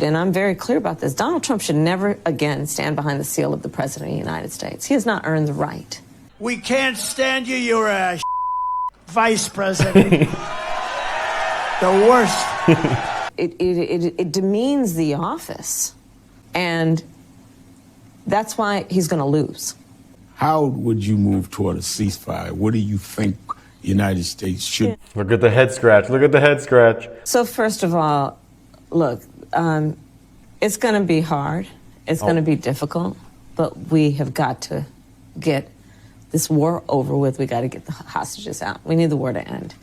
And I'm very clear about this. Donald Trump should never again stand behind the seal of the President of the United States. He has not earned the right. We can't stand you. You're a vice president. The worst. It demeans the office. And that's why he's going to lose. How would you move toward a ceasefire? What do you think the United States should? Look at the head scratch. Look at the head scratch. So first of all, look, it's going to be hard. It's going to be difficult. But we have got to get this war over with. We got to get the hostages out. We need the war to end.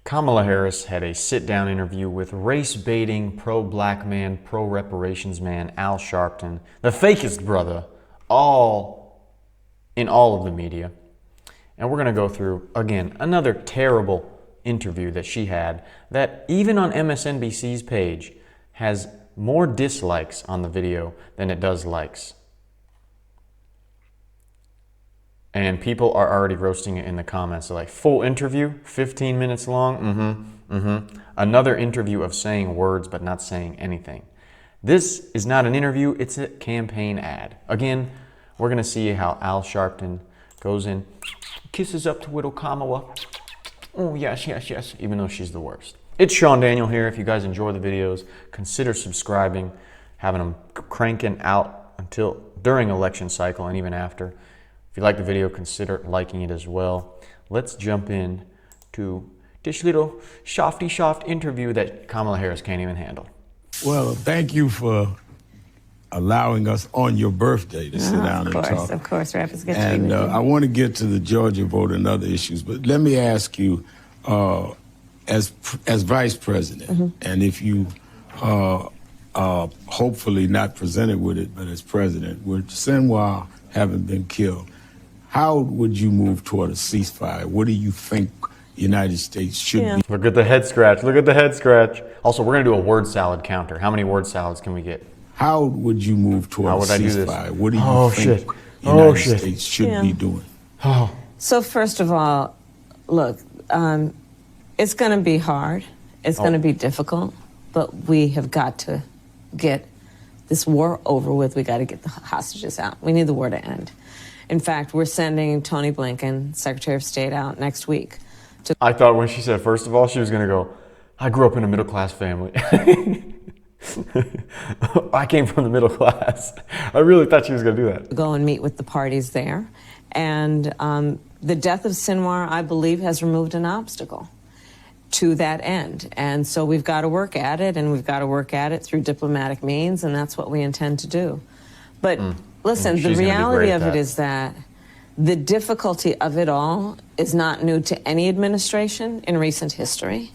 Kamala Harris had a sit-down interview with race-baiting, pro-black man, pro-reparations man Al Sharpton, the fakest brother, in all of the media. And we're going to go through, again, another terrible interview that she had that even on MSNBC's page has more dislikes on the video than it does likes. And people are already roasting it in the comments. They're like, full interview, 15 minutes long, Another interview of saying words but not saying anything. This is not an interview, it's a campaign ad. Again, we're going to see how Al Sharpton goes in, kisses up to Widow Kamala. Oh, yes, yes, yes, even though she's the worst. It's Sean Daniel here. If you guys enjoy the videos, consider subscribing, having them cranking out until during election cycle and even after. If you like the video, consider liking it as well. Let's jump in to this little soft interview that Kamala Harris can't even handle. Well, thank you for allowing us on your birthday to sit down and talk. Of course, Raph, it's good to and be with you. I want to get to the Georgia vote and other issues, but let me ask you, as vice president, and if you hopefully not presented with it, but as president, with Sinwar having been killed, how would you move toward a ceasefire? What do you think the United States should be? Look at the head scratch. Look at the head scratch. Also, we're going to do a word salad counter. How many word salads can we get? How would you move toward a ceasefire? What do you think the United States should be doing? So first of all, look, it's going to be hard. It's going to be difficult. But we have got to get this war over with. We got to get the hostages out. We need the war to end. In fact, we're sending Tony Blinken, Secretary of State, out next week. I thought when she said, first of all, she was going to go, I grew up in a middle-class family. I came from the middle class. I really thought she was going to do that. Go and meet with the parties there. And the death of Sinwar, I believe, has removed an obstacle to that end. And so we've got to work at it, and we've got to work at it through diplomatic means, and that's what we intend to do. But listen, the reality of it is that the difficulty of it all is not new to any administration in recent history.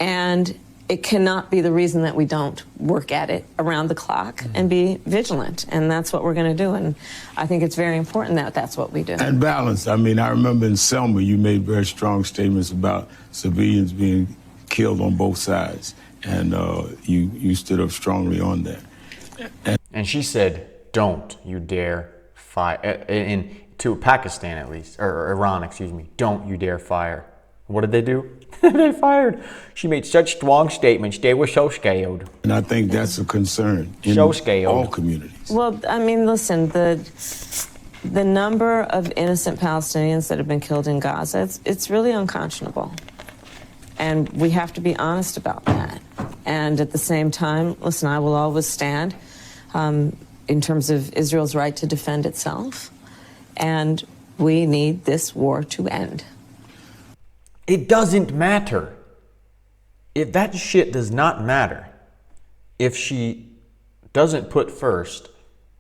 And it cannot be the reason that we don't work at it around the clock and be vigilant. And that's what we're going to do. And I think it's very important that that's what we do. And balance. I mean, I remember in Selma, you made very strong statements about civilians being killed on both sides. And you stood up strongly on that. And she said, don't you dare fire, to Pakistan at least, or Iran, excuse me, don't you dare fire. What did they do? They fired. She made such strong statements, they were so scared. And I think that's a concern in all communities. Well, I mean, listen, the number of innocent Palestinians that have been killed in Gaza, it's really unconscionable. And we have to be honest about that. And at the same time, listen, I will always stand in terms of Israel's right to defend itself. And we need this war to end. It doesn't matter. If that shit does not matter, if she doesn't put first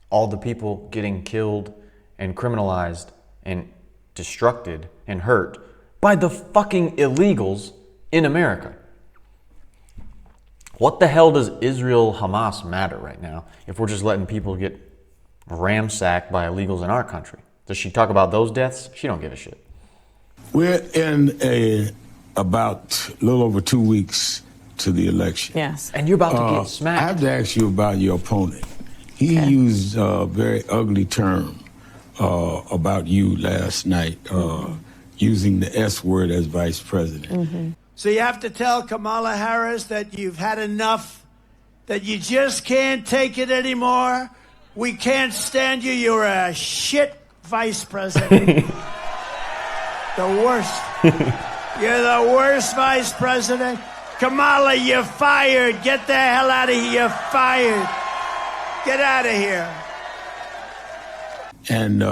all the people getting killed and criminalized and destructed and hurt by the fucking illegals in America. What the hell does Israel-Hamas matter right now if we're just letting people get ramsacked by illegals in our country? Does she talk about those deaths? She don't give a shit. We're in about a little over 2 weeks to the election. Yes. And you're about to get smacked. I have to ask you about your opponent. He used a very ugly term about you last night, using the S word as vice president. So you have to tell Kamala Harris that you've had enough that you just can't take it anymore? We can't stand you. You're a shit vice president. The worst. You're the worst vice president. Kamala, you're fired. Get the hell out of here. You're fired. Get out of here. And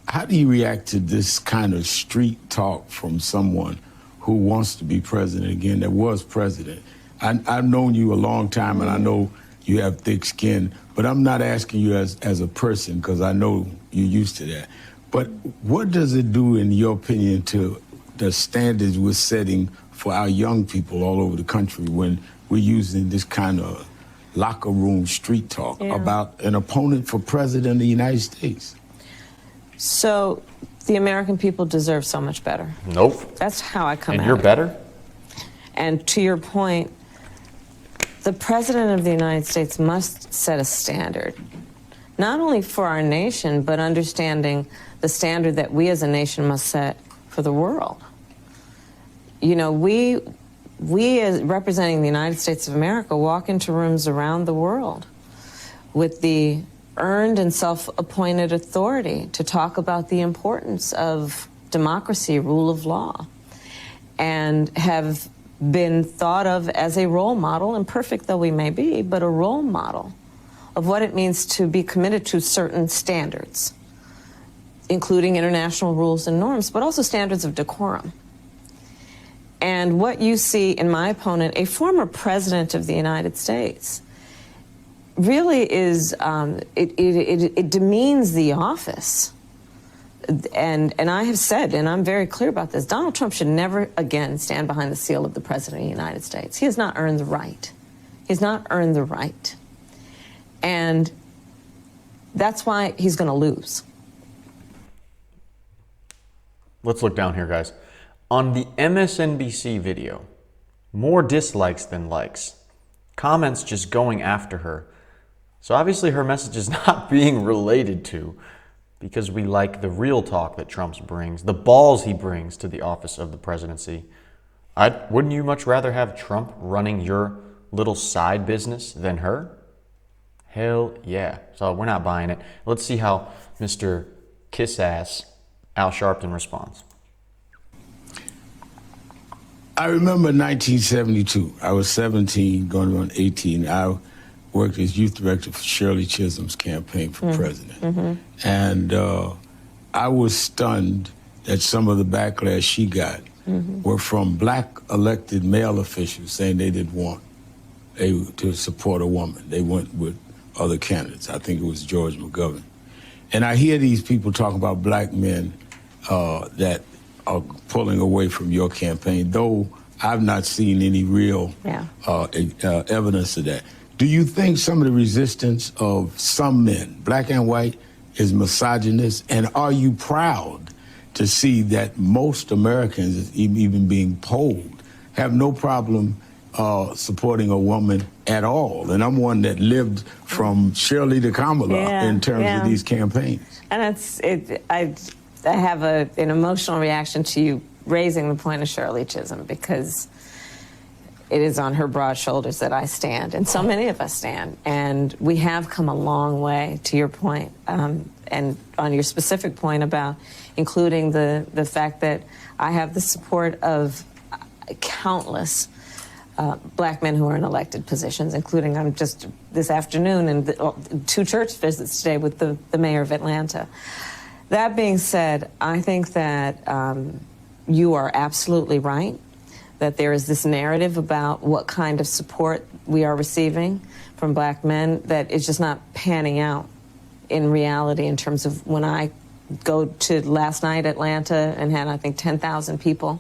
how do you react to this kind of street talk from someone who wants to be president again, that was president? I've known you a long time, and I know you have thick skin, but I'm not asking you as a person, because I know you're used to that. But what does it do, in your opinion, to the standards we're setting for our young people all over the country when we're using this kind of locker room street talk about an opponent for president of the United States? So the American people deserve so much better. Nope. That's how I come at it. And you're better? And to your point, the President of the United States must set a standard, not only for our nation, but understanding the standard that we as a nation must set for the world. You know, we as representing the United States of America walk into rooms around the world with the earned and self-appointed authority to talk about the importance of democracy, rule of law, and have been thought of as a role model, imperfect though we may be, but a role model of what it means to be committed to certain standards, including international rules and norms, but also standards of decorum. And what you see in my opponent, a former president of the United States, really is, it demeans the office. And I have said, and I'm very clear about this, Donald Trump should never again stand behind the seal of the President of the United States. He has not earned the right. He has not earned the right. And that's why he's going to lose. Let's look down here, guys. On the MSNBC video, more dislikes than likes. Comments just going after her. So obviously her message is not being related to, because we like the real talk that Trump brings, the balls he brings to the office of the presidency. Wouldn't you much rather have Trump running your little side business than her? Hell yeah. So we're not buying it. Let's see how Mr. Kiss-Ass Al Sharpton responds. I remember 1972. I was 17, going on 18. I worked as youth director for Shirley Chisholm's campaign for president. And I was stunned that some of the backlash she got were from black elected male officials saying they didn't want to support a woman. They went with other candidates. I think it was George McGovern. And I hear these people talking about black men that are pulling away from your campaign, though I've not seen any real evidence of that. Do you think some of the resistance of some men, black and white, is misogynist? And are you proud to see that most Americans, even being polled, have no problem supporting a woman at all? And I'm one that lived from Shirley to Kamala in terms of these campaigns. And I have an emotional reaction to you raising the point of Shirley Chisholm, because it is on her broad shoulders that I stand, and so many of us stand. And we have come a long way, to your point, and on your specific point about including the fact that I have the support of countless black men who are in elected positions, including I'm just this afternoon and 2 church visits today with the mayor of Atlanta. That being said, I think that you are absolutely right, that there is this narrative about what kind of support we are receiving from black men that is just not panning out in reality, in terms of when I go to last night Atlanta and had, I think, 10,000 people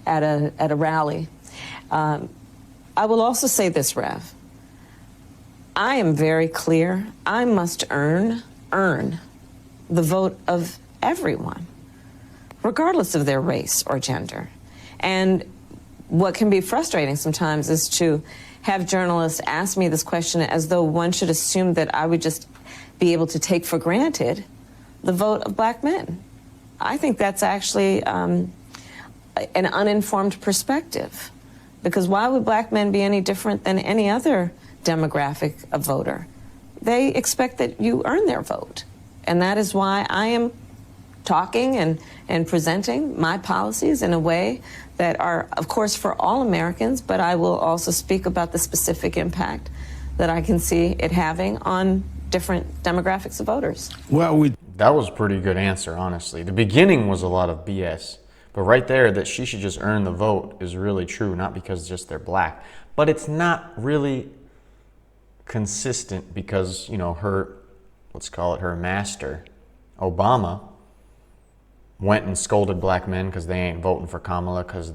at a rally. I will also say this, Rev. I am very clear. I must earn the vote of everyone, regardless of their race or gender. And what can be frustrating sometimes is to have journalists ask me this question as though one should assume that I would just be able to take for granted the vote of black men. I think that's actually an uninformed perspective, because why would black men be any different than any other demographic of voter. They expect that you earn their vote. And that is why I am talking and presenting my policies in a way that are, of course, for all Americans, but I will also speak about the specific impact that I can see it having on different demographics of voters. Well, That was a pretty good answer, honestly. The beginning was a lot of BS, but right there, that she should just earn the vote is really true, not because just they're black. But it's not really consistent because, you know, her, let's call it her master, Obama, went and scolded black men because they ain't voting for Kamala because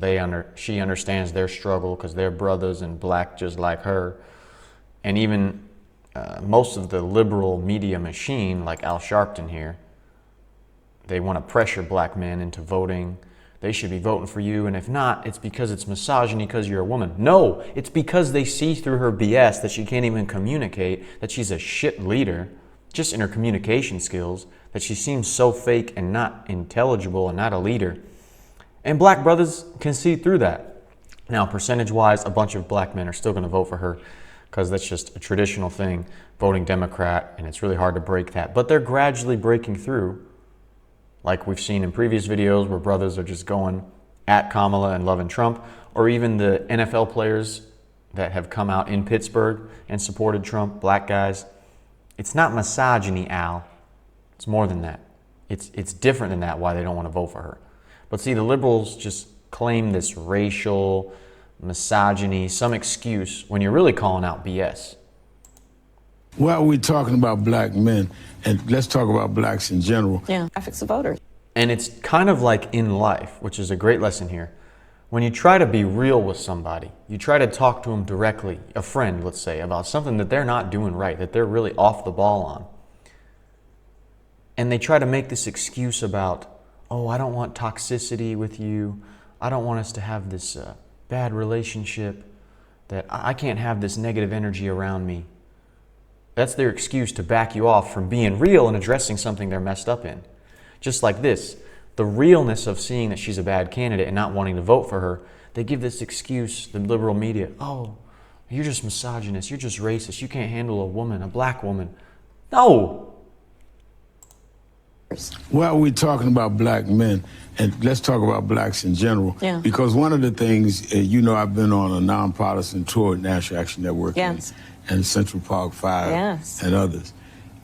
she understands their struggle because they're brothers and black just like her. And even most of the liberal media machine, like Al Sharpton here, they want to pressure black men into voting. They should be voting for you, and if not, it's because it's misogyny because you're a woman. No, it's because they see through her BS that she can't even communicate, that she's a shit leader, just in her communication skills, that she seems so fake and not intelligible and not a leader. And black brothers can see through that. Now, percentage-wise, a bunch of black men are still going to vote for her because that's just a traditional thing, voting Democrat, and it's really hard to break that. But they're gradually breaking through, like we've seen in previous videos where brothers are just going at Kamala and loving Trump, or even the NFL players that have come out in Pittsburgh and supported Trump, black guys. It's not misogyny, Al. It's more than that. It's different than that, why they don't want to vote for her. But see, the liberals just claim this racial misogyny, some excuse, when you're really calling out BS. Well, we're talking about black men, and let's talk about blacks in general. Yeah, demographics of voters. And it's kind of like in life, which is a great lesson here. When you try to be real with somebody, you try to talk to them directly, a friend, let's say, about something that they're not doing right, that they're really off the ball on. And they try to make this excuse about, oh, I don't want toxicity with you. I don't want us to have this bad relationship, that I can't have this negative energy around me. That's their excuse to back you off from being real and addressing something they're messed up in. Just like this, the realness of seeing that she's a bad candidate and not wanting to vote for her, they give this excuse, the liberal media, oh, you're just misogynist, you're just racist, you can't handle a woman, a black woman. No! Well, we're talking about black men, and let's talk about blacks in general. Yeah. Because one of the things, you know, I've been on a nonpartisan tour at National Action Network Yes. and Central Park 5 Yes. and others.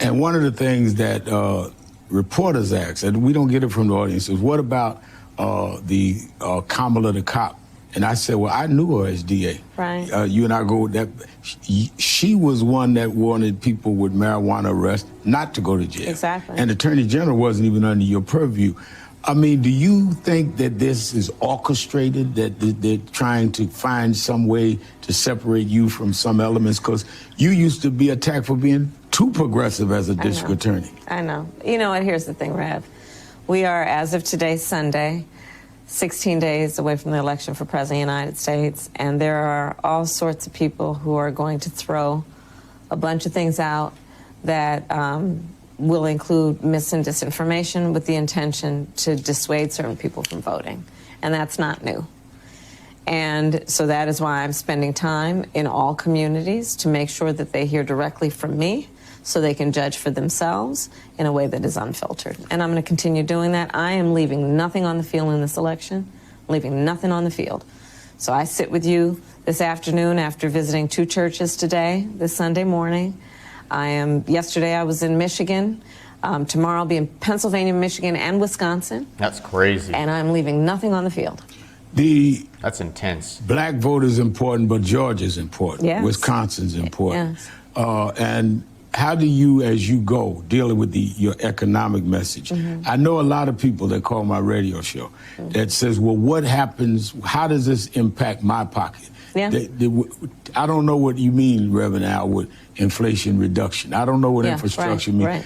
And one of the things that reporters ask, and we don't get it from the audience, is what about the Kamala the cop? And I said, well, I knew her as DA. Right. You and I go, that she was one that wanted people with marijuana arrest not to go to jail. Exactly. And Attorney General wasn't even under your purview. I mean, do you think that this is orchestrated, that they're trying to find some way to separate you from some elements? Because you used to be attacked for being too progressive as a district attorney. I know. You know what? Here's the thing, Rev. We are, as of today, Sunday, 16 days away from the election for President of the United States, and there are all sorts of people who are going to throw a bunch of things out that will include mis and disinformation with the intention to dissuade certain people from voting. And that's not new. And so that is why I'm spending time in all communities to make sure that they hear directly from me so they can judge for themselves in a way that is unfiltered. And I'm going to continue doing that. I am leaving nothing on the field in this election, leaving nothing on the field. So I sit with you this afternoon after visiting 2 churches today, this Sunday morning. Yesterday I was in Michigan. Tomorrow I'll be in Pennsylvania, Michigan, and Wisconsin. That's crazy. And I'm leaving nothing on the field. That's intense. Black vote is important, but Georgia's important. Yes. Wisconsin's important. Yes. And how do you, as you go, dealing with your economic message? Mm-hmm. I know a lot of people that call my radio show that says, well, what happens, how does this impact my pocket? Yeah. I don't know what you mean, Reverend Al, with inflation reduction. I don't know what infrastructure means. Right.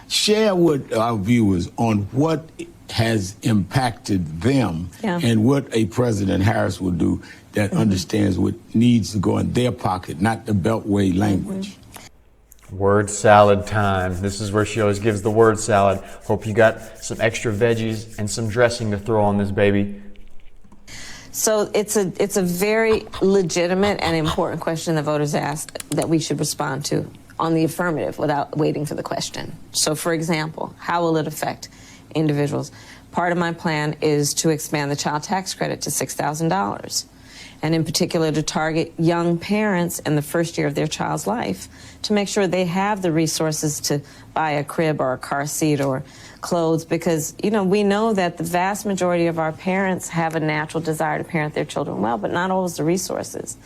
Share with our viewers on what has impacted them and what a President Harris will do that understands what needs to go in their pocket, not the Beltway language. Word salad time. This is where she always gives the word salad. Hope you got some extra veggies and some dressing to throw on this baby. So it's a very legitimate and important question that voters ask that we should respond to on the affirmative without waiting for the question. So for example, how will it affect individuals? Part of my plan is to expand the child tax credit to $6,000, and in particular to target young parents in the first year of their child's life to make sure they have the resources to buy a crib or a car seat or clothes, because we know that the vast majority of our parents have a natural desire to parent their children well, but not always the resources.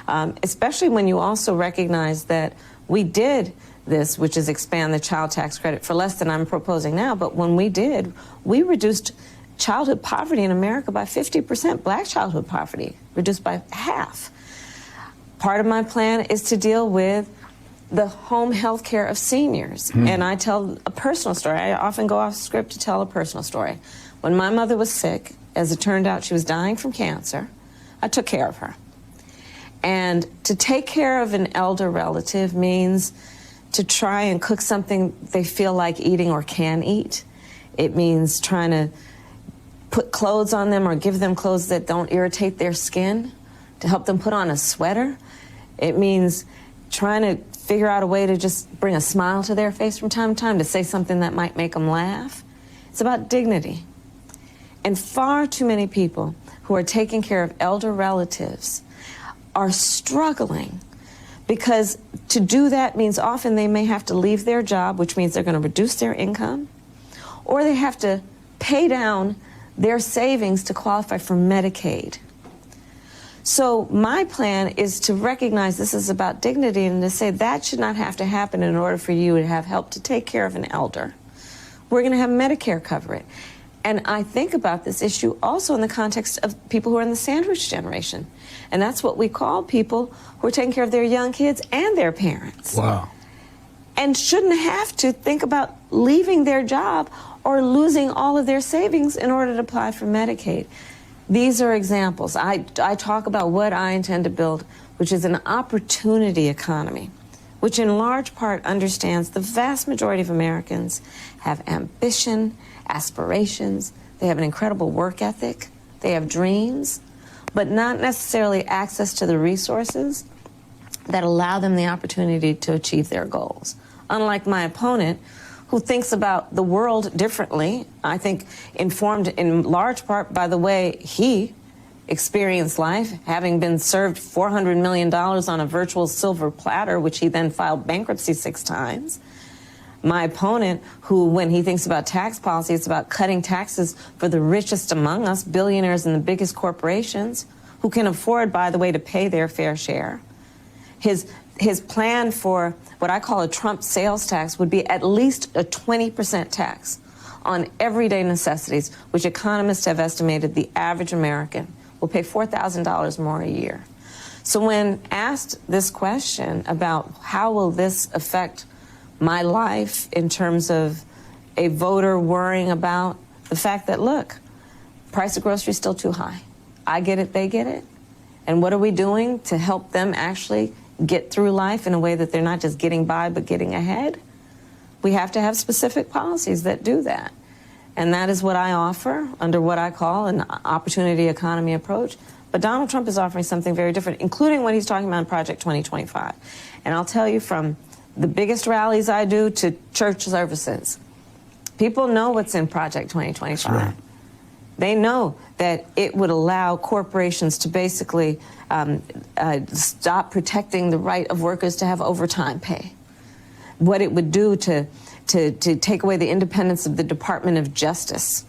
Especially when you also recognize that we did this, which is expand the child tax credit for less than I'm proposing now, but when we did, we reduced childhood poverty in America by 50%, black childhood poverty reduced by half. Part of my plan is to deal with the home health care of seniors. And I tell a personal story. I often go off script to tell a personal story. When my mother was sick, as it turned out she was dying from cancer, I took care of her. And to take care of an elder relative means to try and cook something they feel like eating or can eat. It means trying to put clothes on them or give them clothes that don't irritate their skin, to help them put on a sweater. It means trying to figure out a way to just bring a smile to their face from time to time, to say something that might make them laugh. It's about dignity. And far too many people who are taking care of elder relatives are struggling, because to do that means often they may have to leave their job, which means they're going to reduce their income, or they have to pay down their savings to qualify for Medicaid. So my plan is to recognize this is about dignity and to say that should not have to happen in order for you to have help to take care of an elder. We're going to have Medicare cover it. And I think about this issue also in the context of people who are in the sandwich generation. And that's what we call people who are taking care of their young kids and their parents. Wow. And shouldn't have to think about leaving their job or losing all of their savings in order to apply for Medicaid. These are examples. I talk about what I intend to build, which is an opportunity economy, which in large part understands the vast majority of Americans have ambition, aspirations, they have an incredible work ethic, they have dreams, but not necessarily access to the resources that allow them the opportunity to achieve their goals. Unlike my opponent, who thinks about the world differently, I think informed in large part by the way he experienced life, having been served $400 million on a virtual silver platter, which he then filed bankruptcy 6 times. My opponent, who, when he thinks about tax policy, it's about cutting taxes for the richest among us, billionaires and the biggest corporations, who can afford, by the way, to pay their fair share. His plan for what I call a Trump sales tax would be at least a 20% tax on everyday necessities, which economists have estimated the average American will pay $4,000 more a year. So when asked this question about how will this affect my life in terms of a voter worrying about the fact that, look, price of groceries is still too high. I get it, they get it. And what are we doing to help them actually get through life in a way that they're not just getting by but getting ahead? We have to have specific policies that do that. And that is what I offer under what I call an opportunity economy approach. But Donald Trump is offering something very different, including what he's talking about in Project 2025. And I'll tell you, from the biggest rallies I do to church services, people know what's in Project 2025. That's right. They know that it would allow corporations to basically stop protecting the right of workers to have overtime pay. What it would do to take away the independence of the Department of Justice.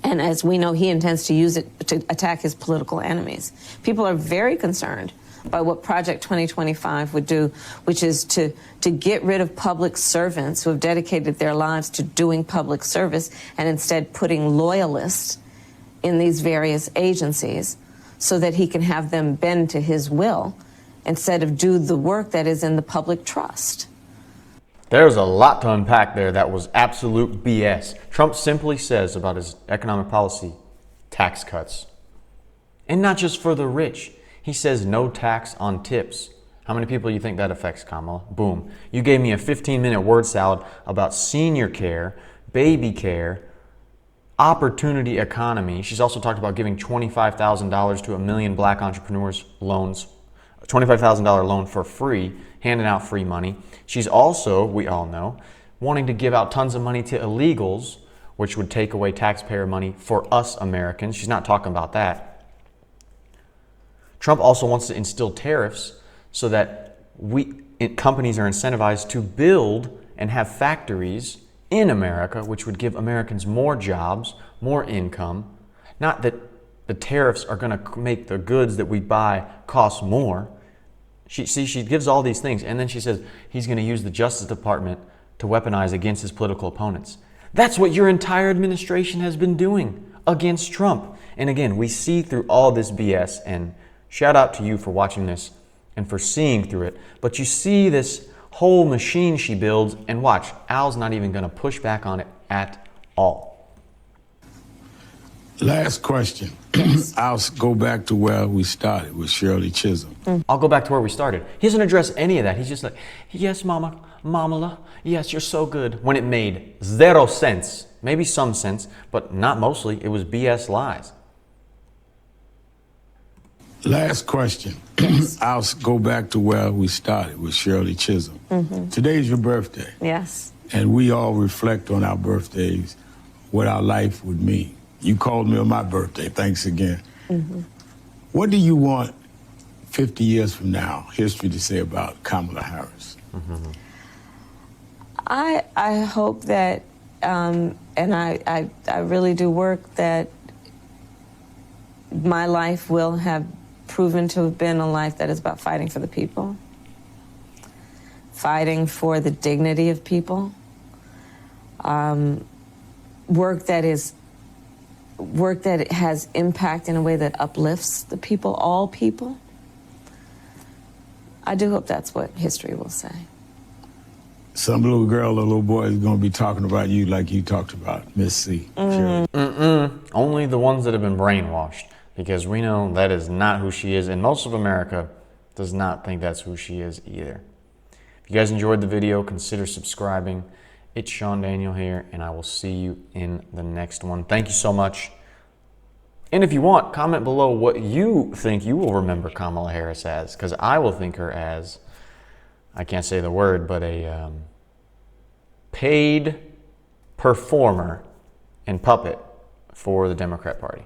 And as we know, he intends to use it to attack his political enemies. People are very concerned by what Project 2025 would do, which is to get rid of public servants who have dedicated their lives to doing public service and instead putting loyalists in these various agencies so that he can have them bend to his will instead of do the work that is in the public trust. There's a lot to unpack there that was absolute BS. Trump simply says about his economic policy, tax cuts. And not just for the rich. He says no tax on tips. How many people do you think that affects, Kamala? Boom. You gave me a 15-minute word salad about senior care, baby care, opportunity economy. She's also talked about giving $25,000 to 1 million black entrepreneurs loans, $25,000 loan for free, handing out free money. She's also, we all know, wanting to give out tons of money to illegals, which would take away taxpayer money for us Americans. She's not talking about that. Trump also wants to instill tariffs so that companies are incentivized to build and have factories in America, which would give Americans more jobs, more income. Not that the tariffs are going to make the goods that we buy cost more. She gives all these things, and then she says he's going to use the Justice Department to weaponize against his political opponents. That's what your entire administration has been doing against Trump. And again, we see through all this BS, and shout out to you for watching this and for seeing through it. But you see this whole machine she builds, and watch, Al's not even going to push back on it at all. Last question. I'll go back to where we started with Shirley Chisholm. I'll go back to where we started. He doesn't address any of that. He's just like, yes, Mama, Mamala, yes, you're so good. When it made zero sense, maybe some sense, but not mostly. It was BS lies. Last question. I'll go back to where we started with Shirley Chisholm. Today's your birthday. Yes. And we all reflect on our birthdays, what our life would mean. You called me on my birthday. Thanks again. What do you want 50 years from now, history to say about Kamala Harris? I hope that, and I really do work that my life will have proven to have been a life that is about fighting for the people, fighting for the dignity of people, work that has impact in a way that uplifts the people, all people. I do hope that's what history will say. Some little girl or little boy is going to be talking about you like you talked about Miss C. Only the ones that have been brainwashed, because we know that is not who she is, and most of America does not think that's who she is either. If you guys enjoyed the video, consider subscribing. It's Sean Daniel here, and I will see you in the next one. Thank you so much. And if you want, comment below what you think you will remember Kamala Harris as, because I will think her as, I can't say the word, but a paid performer and puppet for the Democrat Party.